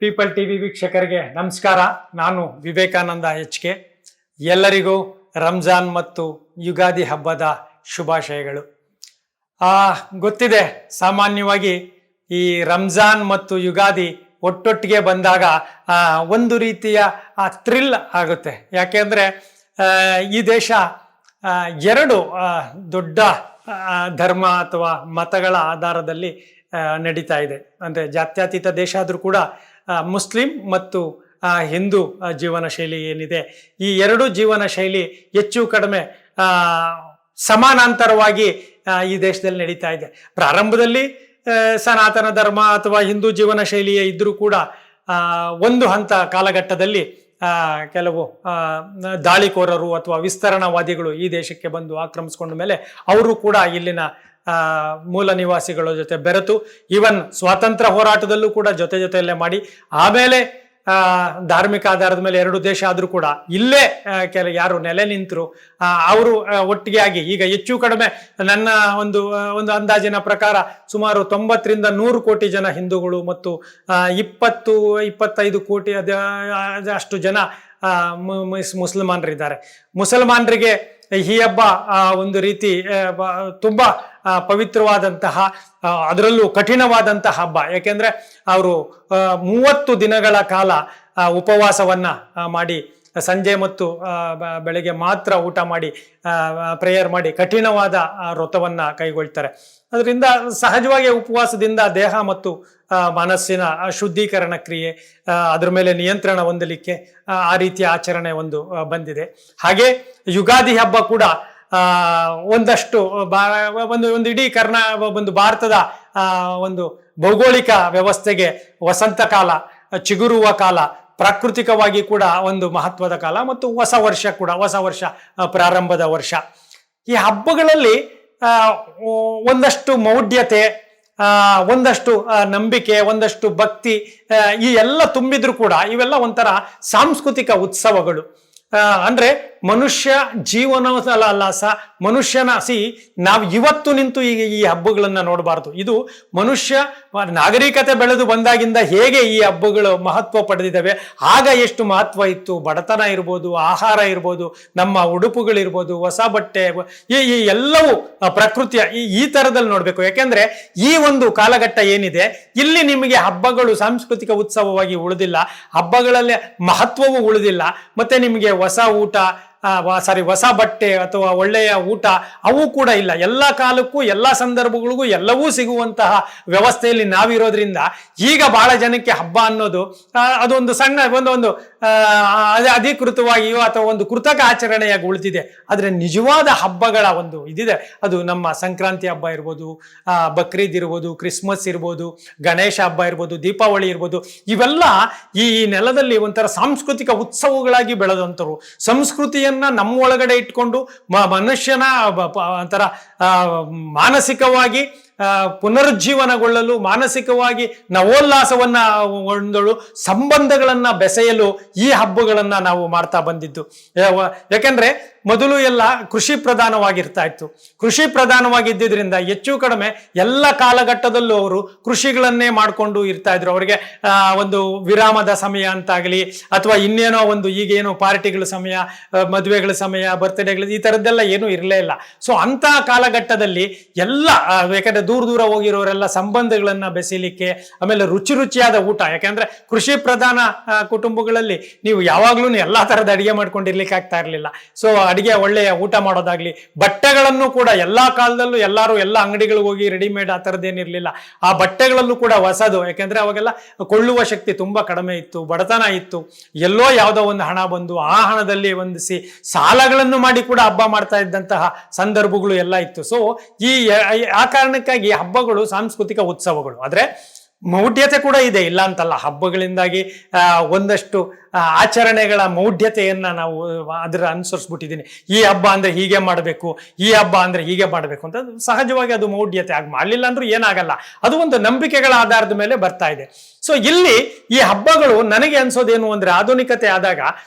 People TV ವೀಕ್ಷಕರಿಗೆ ನಮಸ್ಕಾರ. ನಾನು ವಿವೇಕಾನಂದ HK. ಎಲ್ಲರಿಗೂ ರಂಜಾನ್ ಮತ್ತು ಯುಗಾದಿ ಹಬ್ಬದ ಶುಭಾಶಯಗಳು. ಗೊತ್ತಿದೆ, ಸಾಮಾನ್ಯವಾಗಿ ಈ ರಂಜಾನ್ ಮತ್ತು ಯುಗಾದಿ ಒಟ್ಟೊಟ್ಟಿಗೆ ಬಂದಾಗ ಒಂದು ರೀತಿಯ ಥ್ರಿಲ್ ಆಗುತ್ತೆ. ಯಾಕೆಂದರೆ ಈ ದೇಶ ಎರಡು ದೊಡ್ಡ ಧರ್ಮ ಅಥವಾ ಮತಗಳ ಆಧಾರದಲ್ಲಿ ನಡೀತಾ ಇದೆ. ಅಂದರೆ ಜಾತ್ಯತೀತ ದೇಶ ಆದರೂ ಕೂಡ ಮುಸ್ಲಿಂ ಮತ್ತು ಹಿಂದೂ ಜೀವನ ಶೈಲಿ ಏನಿದೆ, ಈ ಎರಡು ಜೀವನ ಶೈಲಿ ಹೆಚ್ಚು ಕಡಿಮೆ ಸಮಾನಾಂತರವಾಗಿ ಈ ದೇಶದಲ್ಲಿ ನಡೀತಾ ಇದೆ. ಪ್ರಾರಂಭದಲ್ಲಿ ಸನಾತನ ಧರ್ಮ ಅಥವಾ ಹಿಂದೂ ಜೀವನ ಶೈಲಿಯೇ ಇದ್ರೂ ಕೂಡ ಒಂದು ಹಂತ ಕಾಲಘಟ್ಟದಲ್ಲಿ ಕೆಲವು ದಾಳಿಕೋರರು ಅಥವಾ ವಿಸ್ತರಣಾವಾದಿಗಳು ಈ ದೇಶಕ್ಕೆ ಬಂದು ಆಕ್ರಮಿಸ್ಕೊಂಡ ಮೇಲೆ ಅವರು ಕೂಡ ಇಲ್ಲಿನ ಮೂಲ ನಿವಾಸಿಗಳ ಜೊತೆ ಬೆರೆತು ಈವನ್ ಸ್ವಾತಂತ್ರ್ಯ ಹೋರಾಟದಲ್ಲೂ ಕೂಡ ಜೊತೆಯಲ್ಲೇ ಮಾಡಿ ಆಮೇಲೆ ಧಾರ್ಮಿಕ ಆಧಾರದ ಮೇಲೆ ಎರಡು ದೇಶ ಆದರೂ ಕೂಡ ಇಲ್ಲೇ ಯಾರು ನೆಲೆ ನಿಂತರು ಅವರು ಒಟ್ಟಿಗೆ ಆಗಿ ಈಗ ಹೆಚ್ಚು ಕಡಿಮೆ ನನ್ನ ಒಂದು ಅಂದಾಜಿನ ಪ್ರಕಾರ ಸುಮಾರು 90ರಿಂದ 100 ಕೋಟಿ ಜನ ಹಿಂದೂಗಳು ಮತ್ತು 20-25 ಕೋಟಿ ಅಷ್ಟು ಜನ ಮುಸಲ್ಮಾನರಿದ್ದಾರೆ. ಮುಸಲ್ಮಾನರಿಗೆ ಈ ಹಬ್ಬ ಒಂದು ರೀತಿ ತುಂಬಾ ಪವಿತ್ರವಾದಂತಹ, ಅದರಲ್ಲೂ ಕಠಿಣವಾದಂತಹ ಹಬ್ಬ. ಯಾಕೆಂದ್ರೆ ಅವರು 30 ದಿನಗಳ ಕಾಲ ಉಪವಾಸವನ್ನ ಮಾಡಿ ಸಂಜೆ ಮತ್ತು ಬೆಳಗ್ಗೆ ಮಾತ್ರ ಊಟ ಮಾಡಿ ಪ್ರೇಯರ್ ಮಾಡಿ ಕಠಿಣವಾದ ವ್ರತವನ್ನ ಕೈಗೊಳ್ತಾರೆ. ಅದರಿಂದ ಸಹಜವಾಗಿ ಉಪವಾಸದಿಂದ ದೇಹ ಮತ್ತು ಮನಸ್ಸಿನ ಶುದ್ಧೀಕರಣ ಕ್ರಿಯೆ, ಅದ್ರ ಮೇಲೆ ನಿಯಂತ್ರಣ ಹೊಂದಲಿಕ್ಕೆ ಆ ರೀತಿಯ ಆಚರಣೆ ಬಂದಿದೆ. ಹಾಗೆ ಯುಗಾದಿ ಹಬ್ಬ ಕೂಡ ಒಂದಷ್ಟು ಒಂದು ಇಡೀ ಭಾರತದ ಒಂದು ಭೌಗೋಳಿಕ ವ್ಯವಸ್ಥೆಗೆ ವಸಂತ ಕಾಲ, ಚಿಗುರುವ ಕಾಲ, ಪ್ರಾಕೃತಿಕವಾಗಿ ಕೂಡ ಒಂದು ಮಹತ್ವದ ಕಾಲ ಮತ್ತು ಹೊಸ ವರ್ಷ ಪ್ರಾರಂಭದ ವರ್ಷ. ಈ ಹಬ್ಬಗಳಲ್ಲಿ ಒಂದಷ್ಟು ಮೌಢ್ಯತೆ, ಒಂದಷ್ಟು ನಂಬಿಕೆ, ಒಂದಷ್ಟು ಭಕ್ತಿ ಈ ಎಲ್ಲ ತುಂಬಿದ್ರು ಕೂಡ ಇವೆಲ್ಲ ಒಂಥರ ಸಾಂಸ್ಕೃತಿಕ ಉತ್ಸವಗಳು. ಅಂದ್ರೆ ಮನುಷ್ಯ ಮನುಷ್ಯನ ನಾವು ಇವತ್ತು ನಿಂತು ಈಗ ಈ ಹಬ್ಬಗಳನ್ನ ನೋಡಬಾರ್ದು. ಇದು ಮನುಷ್ಯ ನಾಗರಿಕತೆ ಬೆಳೆದು ಬಂದಾಗಿಂದ ಹೇಗೆ ಈ ಹಬ್ಬಗಳು ಮಹತ್ವ ಪಡೆದಿದ್ದಾವೆ, ಆಗ ಎಷ್ಟು ಮಹತ್ವ ಇತ್ತು. ಬಡತನ ಇರ್ಬೋದು, ಆಹಾರ ಇರ್ಬೋದು, ನಮ್ಮ ಉಡುಪುಗಳಿರ್ಬೋದು, ಹೊಸ ಬಟ್ಟೆ, ಈ ಎಲ್ಲವೂ ಪ್ರಕೃತಿಯ ಈ ತರದಲ್ಲಿ ನೋಡ್ಬೇಕು. ಯಾಕೆಂದ್ರೆ ಈ ಒಂದು ಕಾಲಘಟ್ಟ ಏನಿದೆ ಇಲ್ಲಿ ನಿಮಗೆ ಹಬ್ಬಗಳು ಸಾಂಸ್ಕೃತಿಕ ಉತ್ಸವವಾಗಿ ಉಳಿದಿಲ್ಲ, ಹಬ್ಬಗಳಲ್ಲಿ ಮಹತ್ವವೂ ಉಳಿದಿಲ್ಲ, ಮತ್ತೆ ನಿಮಗೆ ಹೊಸ ಬಟ್ಟೆ ಅಥವಾ ಒಳ್ಳೆಯ ಊಟ ಅವು ಕೂಡ ಇಲ್ಲ. ಎಲ್ಲ ಕಾಲಕ್ಕೂ ಎಲ್ಲ ಸಂದರ್ಭಗಳಿಗೂ ಎಲ್ಲವೂ ಸಿಗುವಂತಹ ವ್ಯವಸ್ಥೆಯಲ್ಲಿ ನಾವಿರೋದ್ರಿಂದ ಈಗ ಬಹಳ ಜನಕ್ಕೆ ಹಬ್ಬ ಅನ್ನೋದು ಅದೊಂದು ಸಣ್ಣ ಒಂದು ಅಧಿಕೃತವಾಗಿಯೋ ಅಥವಾ ಒಂದು ಕೃತಕ ಆಚರಣೆಯಾಗಿ ಉಳಿದಿದೆ. ಆದ್ರೆ ನಿಜವಾದ ಹಬ್ಬಗಳ ಇದಿದೆ, ಅದು ನಮ್ಮ ಸಂಕ್ರಾಂತಿ ಹಬ್ಬ ಇರ್ಬೋದು, ಬಕ್ರೀದ್ ಇರ್ಬೋದು, ಕ್ರಿಸ್ಮಸ್ ಇರ್ಬೋದು, ಗಣೇಶ ಹಬ್ಬ ಇರ್ಬೋದು, ದೀಪಾವಳಿ ಇರ್ಬೋದು, ಇವೆಲ್ಲ ಈ ನೆಲದಲ್ಲಿ ಒಂಥರ ಸಾಂಸ್ಕೃತಿಕ ಉತ್ಸವಗಳಾಗಿ ಬೆಳೆದಂಥವ್ರು. ಸಂಸ್ಕೃತಿಯನ್ನ ನಮ್ಮ ಒಳಗಡೆ ಇಟ್ಕೊಂಡು ಮನುಷ್ಯನ ಒಂಥರ ಮಾನಸಿಕವಾಗಿ ಪುನರುಜ್ಜೀವನಗೊಳ್ಳಲು, ಮಾನಸಿಕವಾಗಿ ನವೋಲ್ಲಾಸವನ್ನ ಹೊಂದಲು, ಸಂಬಂಧಗಳನ್ನ ಬೆಸೆಯಲು ಈ ಹಬ್ಬಗಳನ್ನ ನಾವು ಮಾಡ್ತಾ ಬಂದಿದ್ದು. ಯಾಕೆಂದ್ರೆ ಮೊದಲು ಎಲ್ಲ ಕೃಷಿ ಪ್ರಧಾನವಾಗಿರ್ತಾ ಇತ್ತು. ಕೃಷಿ ಪ್ರಧಾನವಾಗಿದ್ದರಿಂದ ಹೆಚ್ಚು ಕಡಿಮೆ ಎಲ್ಲ ಕಾಲಘಟ್ಟದಲ್ಲೂ ಅವರು ಕೃಷಿಗಳನ್ನೇ ಮಾಡ್ಕೊಂಡು ಇರ್ತಾ ಇದ್ರು. ಅವರಿಗೆ ಒಂದು ವಿರಾಮದ ಸಮಯ ಅಂತಾಗಲಿ ಅಥವಾ ಇನ್ನೇನೋ ಈಗೇನೋ ಪಾರ್ಟಿಗಳ ಸಮಯ, ಮದುವೆಗಳ ಸಮಯ, ಬರ್ತ್ಡೇಗಳು ಈ ತರದ್ದೆಲ್ಲ ಏನೂ ಇರಲೇ ಇಲ್ಲ. ಸೊ ಅಂತ ಕಾಲಘಟ್ಟದಲ್ಲಿ ಎಲ್ಲ ಯಾಕಂದ್ರೆ ದೂರ ಹೋಗಿರೋರೆಲ್ಲ ಸಂಬಂಧಗಳನ್ನ ಬೆಸೆಯಲಿಕ್ಕೆ, ಆಮೇಲೆ ರುಚಿಯಾದ ಊಟ. ಯಾಕಂದ್ರೆ ಕೃಷಿ ಪ್ರಧಾನ ಕುಟುಂಬಗಳಲ್ಲಿ ನೀವು ಯಾವಾಗ್ಲೂ ಎಲ್ಲಾ ತರದ ಅಡಿಗೆ ಮಾಡ್ಕೊಂಡಿರ್ಲಿಕ್ಕೆ ಆಗ್ತಾ ಇರ್ಲಿಲ್ಲ. ಸೊ ಅಡಿಗೆ ಒಳ್ಳೆಯ ಊಟ ಮಾಡೋದಾಗ್ಲಿ, ಬಟ್ಟೆಗಳನ್ನು ಕೂಡ ಎಲ್ಲಾ ಕಾಲದಲ್ಲೂ ಎಲ್ಲರೂ ಎಲ್ಲ ಅಂಗಡಿಗಳಿಗೆ ಹೋಗಿ ರೆಡಿಮೇಡ್ ಆ ಥರದ್ದೇನಿರ್ಲಿಲ್ಲ. ಆ ಬಟ್ಟೆಗಳಲ್ಲೂ ಕೂಡ ಹೊಸದು. ಯಾಕೆಂದ್ರೆ ಅವಾಗೆಲ್ಲ ಕೊಳ್ಳುವ ಶಕ್ತಿ ತುಂಬಾ ಕಡಿಮೆ ಇತ್ತು, ಬಡತನ ಇತ್ತು. ಎಲ್ಲೋ ಯಾವುದೋ ಒಂದು ಹಣ ಬಂದು ಆ ಹಣದಲ್ಲಿ ಹೊಂದಿಸಿ ಸಾಲಗಳನ್ನು ಮಾಡಿ ಕೂಡ ಹಬ್ಬ ಮಾಡ್ತಾ ಇದ್ದಂತಹ ಸಂದರ್ಭಗಳು ಎಲ್ಲ ಇತ್ತು. ಸೊ ಆ ಕಾರಣಕ್ಕಾಗಿ ಹಬ್ಬಗಳು ಸಾಂಸ್ಕೃತಿಕ ಉತ್ಸವಗಳು. ಆದ್ರೆ ಮೌಢ್ಯತೆ ಕೂಡ ಇದೆ, ಇಲ್ಲ ಅಂತಲ್ಲ. ಹಬ್ಬಗಳಿಂದಾಗಿ ಒಂದಷ್ಟು ಆಚರಣೆಗಳ ಮೌಢ್ಯತೆಯನ್ನ ನಾವು ಅನುಸರಿಸ್ಬಿಟ್ಟಿದ್ದೀನಿ. ಈ ಹಬ್ಬ ಅಂದ್ರೆ ಹೀಗೆ ಮಾಡಬೇಕು, ಈ ಹಬ್ಬ ಅಂದ್ರೆ ಹೀಗೆ ಮಾಡಬೇಕು ಅಂತ ಸಹಜವಾಗಿ ಅದು ಮೌಢ್ಯತೆ. ಆಗಿ ಮಾಡಲಿಲ್ಲ ಅಂದ್ರೂ ಏನಾಗಲ್ಲ, ಅದು ಒಂದು ನಂಬಿಕೆಗಳ ಆಧಾರದ ಮೇಲೆ ಬರ್ತಾ ಇದೆ. ಸೊ ಇಲ್ಲಿ ಈ ಹಬ್ಬಗಳು ನನಗೆ ಅನ್ಸೋದೇನು ಅಂದ್ರೆ ಆಧುನಿಕತೆ ಆದಾಗ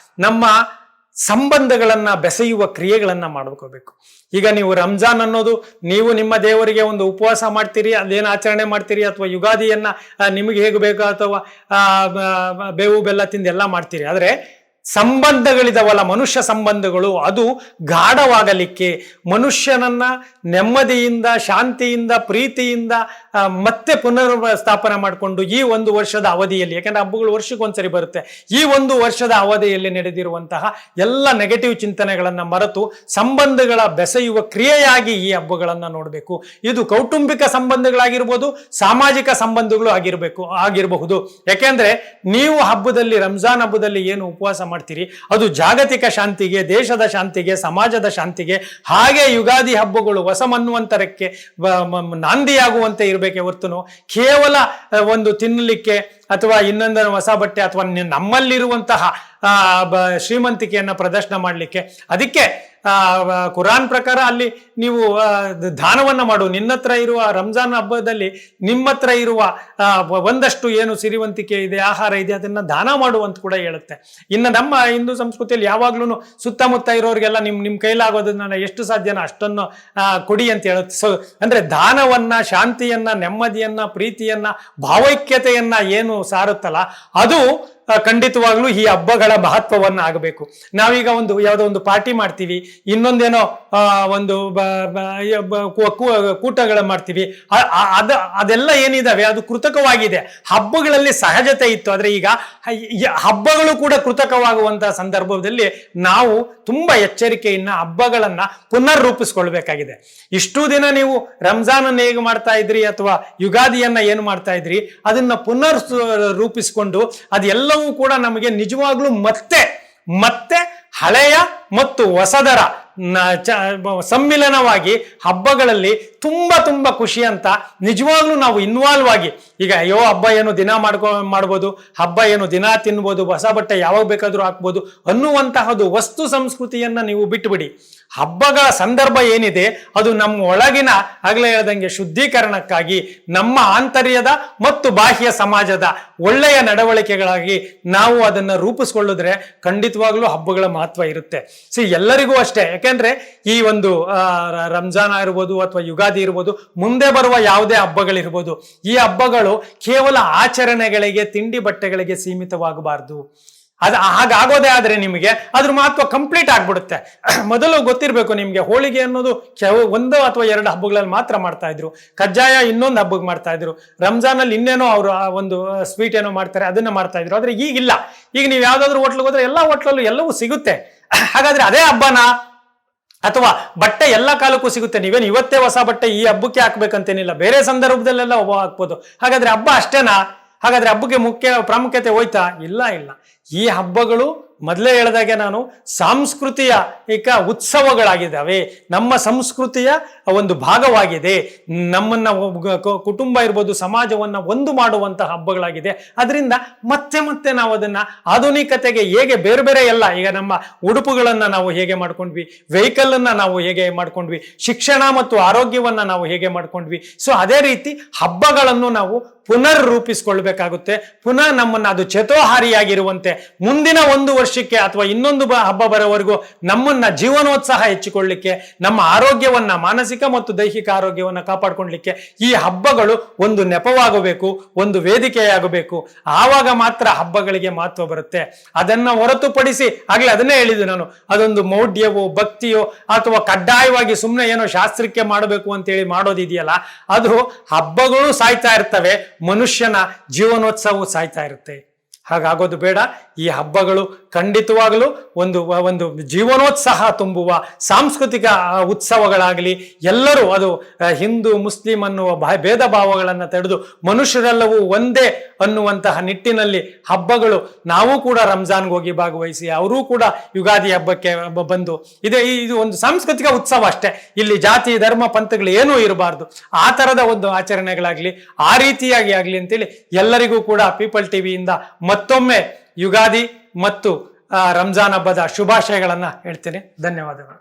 ನಮ್ಮ ಸಂಬಂಧಗಳನ್ನ ಬೆಸೆಯುವ ಕ್ರಿಯೆಗಳನ್ನ ಮಾಡ್ಕೋಬೇಕು. ಈಗ ನೀವು ರಂಜಾನ್ ಅನ್ನೋದು ನೀವು ನಿಮ್ಮ ದೇವರಿಗೆ ಒಂದು ಉಪವಾಸ ಮಾಡ್ತೀರಿ, ಅದೇನು ಆಚರಣೆ ಮಾಡ್ತೀರಿ, ಅಥವಾ ಯುಗಾದಿಯನ್ನ ನಿಮಗೆ ಹೇಗೆ ಬೇಕೋ ಅಥವಾ ಬೇವು ಬೆಲ್ಲ ತಿಂದು ಎಲ್ಲ ಮಾಡ್ತೀರಿ. ಆದರೆ ಸಂಬಂಧಗಳಿದಾವಲ್ಲ, ಮನುಷ್ಯ ಸಂಬಂಧಗಳು, ಅದು ಗಾಢವಾಗಲಿಕ್ಕೆ, ಮನುಷ್ಯನನ್ನ ನೆಮ್ಮದಿಯಿಂದ, ಶಾಂತಿಯಿಂದ, ಪ್ರೀತಿಯಿಂದ ಮತ್ತೆ ಪುನರ್ ಸ್ಥಾಪನೆ ಮಾಡಿಕೊಂಡು ಈ ಒಂದು ವರ್ಷದ ಅವಧಿಯಲ್ಲಿ, ಯಾಕಂದ್ರೆ ಹಬ್ಬಗಳು ವರ್ಷಕ್ಕೊಂದ್ಸರಿ ಬರುತ್ತೆ, ಈ ಒಂದು ವರ್ಷದ ಅವಧಿಯಲ್ಲಿ ನಡೆದಿರುವಂತಹ ಎಲ್ಲ ನೆಗೆಟಿವ್ ಚಿಂತನೆಗಳನ್ನ ಮರೆತು ಸಂಬಂಧಗಳ ಬೆಸೆಯುವ ಕ್ರಿಯೆಯಾಗಿ ಈ ಹಬ್ಬಗಳನ್ನ ನೋಡಬೇಕು. ಇದು ಕೌಟುಂಬಿಕ ಸಂಬಂಧಗಳಾಗಿರ್ಬೋದು, ಸಾಮಾಜಿಕ ಸಂಬಂಧಗಳು ಆಗಿರಬಹುದು. ಯಾಕೆಂದ್ರೆ ನೀವು ಹಬ್ಬದಲ್ಲಿ, ರಂಜಾನ್ ಹಬ್ಬದಲ್ಲಿ ಏನು ಉಪವಾಸ ಮಾಡ್ತೀರಿ ಅದು ಜಾಗತಿಕ ಶಾಂತಿಗೆ, ದೇಶದ ಶಾಂತಿಗೆ, ಸಮಾಜದ ಶಾಂತಿಗೆ, ಹಾಗೆ ಯುಗಾದಿ ಹಬ್ಬಗಳು ಹೊಸ ಮನ್ವಂತರಕ್ಕೆ ನಾಂದಿಯಾಗುವಂತೆ ಇರಬೇಕೆ ಹೊರತು ಕೇವಲ ಒಂದು ತಿನ್ನಲಿಕ್ಕೆ ಅಥವಾ ಇನ್ನೊಂದು ಹೊಸ ಬಟ್ಟೆ ಅಥವಾ ನಮ್ಮಲ್ಲಿರುವಂತಹ ಶ್ರೀಮಂತಿಕೆಯನ್ನ ಪ್ರದರ್ಶನ ಮಾಡಲಿಕ್ಕೆ. ಅದಕ್ಕೆ ಕುರಾನ್ ಪ್ರಕಾರ ಅಲ್ಲಿ ನೀವು ದಾನವನ್ನ ಮಾಡು, ನಿನ್ನ ಹತ್ರ ಇರುವ ರಂಜಾನ್ ಹಬ್ಬದಲ್ಲಿ ನಿಮ್ಮ ಹತ್ರ ಇರುವ ಒಂದಷ್ಟು ಏನು ಸಿರಿವಂತಿಕೆ ಇದೆ, ಆಹಾರ ಇದೆ, ಅದನ್ನ ದಾನ ಮಾಡುವಂತ ಕೂಡ ಹೇಳುತ್ತೆ. ಇನ್ನು ನಮ್ಮ ಹಿಂದೂ ಸಂಸ್ಕೃತಿಯಲ್ಲಿ ಯಾವಾಗ್ಲೂ ಸುತ್ತಮುತ್ತ ಇರೋರಿಗೆಲ್ಲ ನಿಮ್ ಕೈಲಾಗೋದನ್ನ ಎಷ್ಟು ಸಾಧ್ಯನೋ ಅಷ್ಟನ್ನು ಕೊಡಿ ಅಂತ ಹೇಳುತ್ತೆ. ಸೊ ಅಂದ್ರೆ ದಾನವನ್ನ, ಶಾಂತಿಯನ್ನ, ನೆಮ್ಮದಿಯನ್ನ, ಪ್ರೀತಿಯನ್ನ, ಭಾವೈಕ್ಯತೆಯನ್ನ ಏನು ಸಾರುತ್ತಲ್ಲ ಅದು ಖಂಡಿತವಾಗ್ಲೂ ಈ ಹಬ್ಬಗಳ ಮಹತ್ವವನ್ನ ಆಗಬೇಕು. ನಾವೀಗ ಯಾವುದೋ ಒಂದು ಪಾರ್ಟಿ ಮಾಡ್ತೀವಿ, ಇನ್ನೊಂದೇನೋ ಒಂದು ಕೂಟಗಳ ಮಾಡ್ತೀವಿ, ಅದೆಲ್ಲ ಏನಿದಾವೆ ಅದು ಕೃತಕವಾಗಿದೆ. ಹಬ್ಬಗಳಲ್ಲಿ ಸಹಜತೆ ಇತ್ತು, ಆದ್ರೆ ಈಗ ಹಬ್ಬಗಳು ಕೂಡ ಕೃತಕವಾಗುವಂತಹ ಸಂದರ್ಭದಲ್ಲಿ ನಾವು ತುಂಬಾ ಎಚ್ಚರಿಕೆಯಿಂದ ಹಬ್ಬಗಳನ್ನ ಪುನರ್ ರೂಪಿಸ್ಕೊಳ್ಬೇಕಾಗಿದೆ. ಇಷ್ಟು ದಿನ ನೀವು ರಂಜಾನ್ ಅನ್ನ ಹೇಗೆ ಮಾಡ್ತಾ ಇದ್ರಿ ಅಥವಾ ಯುಗಾದಿಯನ್ನ ಏನು ಮಾಡ್ತಾ ಇದ್ರಿ, ಅದನ್ನ ಪುನರ್ ರೂಪಿಸಿಕೊಂಡು ಅದೆಲ್ಲವೂ ಕೂಡ ನಮಗೆ ನಿಜವಾಗ್ಲೂ ಮತ್ತೆ ಹಳೆಯ ಮತ್ತು ಹೊಸದರ ಸಮ್ಮಿಲನವಾಗಿ ಹಬ್ಬಗಳಲ್ಲಿ ತುಂಬಾ ಖುಷಿ ಅಂತ ನಿಜವಾಗ್ಲೂ ನಾವು ಇನ್ವಾಲ್ವ್ ಆಗಿ, ಈಗ ಅಯ್ಯೋ ಹಬ್ಬ ಏನು ದಿನ ಮಾಡ್ಬೋದು, ಹಬ್ಬ ಏನು ದಿನ ತಿನ್ಬೋದು, ಹೊಸ ಬಟ್ಟೆ ಯಾವಾಗ ಬೇಕಾದ್ರೂ ಹಾಕ್ಬೋದು ಅನ್ನುವಂತಹದ್ದು ವಸ್ತು ಸಂಸ್ಕೃತಿಯನ್ನ ನೀವು ಬಿಟ್ಟುಬಿಡಿ. ಹಬ್ಬಗಳ ಸಂದರ್ಭ ಏನಿದೆ ಅದು ನಮ್ಮ ಒಳಗಿನ, ಆಗ್ಲೇ ಹೇಳ್ದಂಗೆ, ಶುದ್ಧೀಕರಣಕ್ಕಾಗಿ, ನಮ್ಮ ಆಂತರ್ಯದ ಮತ್ತು ಬಾಹ್ಯ ಸಮಾಜದ ಒಳ್ಳೆಯ ನಡವಳಿಕೆಗಳಾಗಿ ನಾವು ಅದನ್ನ ರೂಪಿಸ್ಕೊಳ್ಳಿದ್ರೆ ಖಂಡಿತವಾಗ್ಲೂ ಹಬ್ಬಗಳ ಮಹತ್ವ ಇರುತ್ತೆ. ಎಲ್ಲರಿಗೂ ಅಷ್ಟೇ. ಯಾಕೆಂದ್ರೆ ಈ ಒಂದು ರಂಜಾನ್ ಇರ್ಬೋದು ಅಥವಾ ಯುಗಾದಿ ಇರ್ಬೋದು, ಮುಂದೆ ಬರುವ ಯಾವುದೇ ಹಬ್ಬಗಳಿರ್ಬೋದು, ಈ ಹಬ್ಬಗಳು ಕೇವಲ ಆಚರಣೆಗಳಿಗೆ, ತಿಂಡಿ ಬಟ್ಟೆಗಳಿಗೆ ಸೀಮಿತವಾಗಬಾರ್ದು. ಹಾಗಾಗೋದೇ ಆದ್ರೆ ನಿಮಗೆ ಅದ್ರ ಮಹತ್ವ ಕಂಪ್ಲೀಟ್ ಆಗ್ಬಿಡುತ್ತೆ. ಮೊದಲು ಗೊತ್ತಿರ್ಬೇಕು ನಿಮ್ಗೆ, ಹೋಳಿಗೆ ಅನ್ನೋದು ಒಂದು ಅಥವಾ ಎರಡು ಹಬ್ಬಗಳಲ್ಲಿ ಮಾತ್ರ ಮಾಡ್ತಾ ಇದ್ರು, ಕಜ್ಜಾಯ ಇನ್ನೊಂದು ಹಬ್ಬಕ್ಕೆ ಮಾಡ್ತಾ ಇದ್ರು, ರಂಜಾನ್ ಅಲ್ಲಿ ಇನ್ನೇನೋ ಅವರು ಒಂದು ಸ್ವೀಟ್ ಏನೋ ಮಾಡ್ತಾರೆ ಅದನ್ನ ಮಾಡ್ತಾ ಇದ್ರು. ಆದ್ರೆ ಈಗಿಲ್ಲ. ಈಗ ನೀವು ಯಾವ್ದಾದ್ರು ಹೋಟ್ಲಿಗೆ ಹೋದ್ರೆ ಎಲ್ಲಾ ಹೋಟ್ಲಲ್ಲೂ ಎಲ್ಲವೂ ಸಿಗುತ್ತೆ. ಹಾಗಾದ್ರೆ ಅದೇ ಹಬ್ಬನಾ? ಅಥವಾ ಬಟ್ಟೆ ಎಲ್ಲ ಕಾಲಕ್ಕೂ ಸಿಗುತ್ತೆ, ನೀವೇನು ಇವತ್ತೇ ಹೊಸ ಬಟ್ಟೆ ಈ ಹಬ್ಬಕ್ಕೆ ಹಾಕ್ಬೇಕಂತೇನಿಲ್ಲ, ಬೇರೆ ಸಂದರ್ಭದಲ್ಲೆಲ್ಲ ಹಾಕ್ಬೋದು. ಹಾಗಾದ್ರೆ ಹಬ್ಬ ಅಷ್ಟೇನಾ? ಹಾಗಾದ್ರೆ ಹಬ್ಬಕ್ಕೆ ಪ್ರಾಮುಖ್ಯತೆ ಹೋಯ್ತಾ? ಇಲ್ಲ. ಈ ಹಬ್ಬಗಳು ಮೊದಲೇ ಹೇಳಿದಾಗೆ ನಾನು ಸಾಂಸ್ಕೃತಿಕ ಉತ್ಸವಗಳಾಗಿದ್ದಾವೆ, ನಮ್ಮ ಸಂಸ್ಕೃತಿಯ ಒಂದು ಭಾಗವಾಗಿದೆ, ನಮ್ಮನ್ನ ಕುಟುಂಬ ಇರ್ಬೋದು, ಸಮಾಜವನ್ನ ಒಂದು ಮಾಡುವಂತಹ ಹಬ್ಬಗಳಾಗಿದೆ. ಅದರಿಂದ ಮತ್ತೆ ನಾವು ಅದನ್ನ ಆಧುನಿಕತೆಗೆ ಹೇಗೆ ಬೇರೆ ಎಲ್ಲ, ಈಗ ನಮ್ಮ ಉಡುಪುಗಳನ್ನ ನಾವು ಹೇಗೆ ಮಾಡ್ಕೊಂಡ್ವಿ, ವೆಹಿಕಲ್ ಅನ್ನ ನಾವು ಹೇಗೆ ಮಾಡ್ಕೊಂಡ್ವಿ, ಶಿಕ್ಷಣ ಮತ್ತು ಆರೋಗ್ಯವನ್ನ ನಾವು ಹೇಗೆ ಮಾಡ್ಕೊಂಡ್ವಿ, ಸೊ ಅದೇ ರೀತಿ ಹಬ್ಬಗಳನ್ನು ನಾವು ಪುನರ್ ರೂಪಿಸ್ಕೊಳ್ಬೇಕಾಗುತ್ತೆ. ಪುನಃ ನಮ್ಮನ್ನ ಅದು ಚೇತೋಹಾರಿಯಾಗಿರುವಂತೆ ಮುಂದಿನ ಒಂದು ವರ್ಷಕ್ಕೆ ಅಥವಾ ಇನ್ನೊಂದು ಹಬ್ಬ ಬರೋವರೆಗೂ ನಮ್ಮನ್ನ ಜೀವನೋತ್ಸಾಹ ಹೆಚ್ಚಿಕೊಳ್ಳಿಕ್ಕೆ, ನಮ್ಮ ಆರೋಗ್ಯವನ್ನ, ಮಾನಸಿಕ ಮತ್ತು ದೈಹಿಕ ಆರೋಗ್ಯವನ್ನ ಕಾಪಾಡ್ಕೊಳ್ಲಿಕ್ಕೆ ಈ ಹಬ್ಬಗಳು ಒಂದು ನೆಪವಾಗಬೇಕು, ಒಂದು ವೇದಿಕೆಯಾಗಬೇಕು. ಆವಾಗ ಮಾತ್ರ ಹಬ್ಬಗಳಿಗೆ ಮಹತ್ವ ಬರುತ್ತೆ. ಅದನ್ನ ಹೊರತುಪಡಿಸಿ, ಆಗ್ಲೇ ಅದನ್ನೇ ಹೇಳಿದ್ದು ನಾನು, ಅದೊಂದು ಮೌಢ್ಯವೋ ಭಕ್ತಿಯೋ ಅಥವಾ ಕಡ್ಡಾಯವಾಗಿ ಸುಮ್ಮನೆ ಏನೋ ಶಾಸ್ತ್ರಕ್ಕೆ ಮಾಡಬೇಕು ಅಂತೇಳಿ ಮಾಡೋದಿದೆಯಲ್ಲ, ಅದು ಹಬ್ಬಗಳು ಸಾಯ್ತಾ ಇರ್ತವೆ, ಮನುಷ್ಯನ ಜೀವನೋತ್ಸವವು ಸಾಯ್ತಾ ಇರುತ್ತೆ. ಹಾಗಾಗೋದು ಬೇಡ. ಈ ಹಬ್ಬಗಳು ಖಂಡಿತವಾಗಲೂ ಒಂದು ಜೀವನೋತ್ಸಾಹ ತುಂಬುವ ಸಾಂಸ್ಕೃತಿಕ ಉತ್ಸವಗಳಾಗಲಿ, ಎಲ್ಲರೂ ಅದು ಹಿಂದೂ ಮುಸ್ಲಿಂ ಅನ್ನುವ ಭೇದ ಭಾವಗಳನ್ನು ತೆಗೆದು ಮನುಷ್ಯರೆಲ್ಲವೂ ಒಂದೇ ಅನ್ನುವಂತಹ ನಿಟ್ಟಿನಲ್ಲಿ ಹಬ್ಬಗಳು, ನಾವು ಕೂಡ ರಂಜಾನ್ಗೆ ಹೋಗಿ ಭಾಗವಹಿಸಿ, ಅವರೂ ಕೂಡ ಯುಗಾದಿ ಹಬ್ಬಕ್ಕೆ ಬಂದು, ಇದು ಒಂದು ಸಾಂಸ್ಕೃತಿಕ ಉತ್ಸವ ಅಷ್ಟೇ. ಇಲ್ಲಿ ಜಾತಿ ಧರ್ಮ ಪಂಥಗಳು ಏನೂ ಇರಬಾರ್ದು. ಆ ಥರದ ಒಂದು ಆಚರಣೆಗಳಾಗಲಿ, ಆ ರೀತಿಯಾಗಿ ಆಗಲಿ ಅಂತೇಳಿ ಎಲ್ಲರಿಗೂ ಕೂಡ ಪೀಪಲ್ ಟಿವಿಯಿಂದ ಮತ್ತೊಮ್ಮೆ ಯುಗಾದಿ ಮತ್ತು ರಂಜಾನ್ ಹಬ್ಬದ ಶುಭಾಶಯಗಳನ್ನ ಹೇಳ್ತೇನೆ. ಧನ್ಯವಾದಗಳು.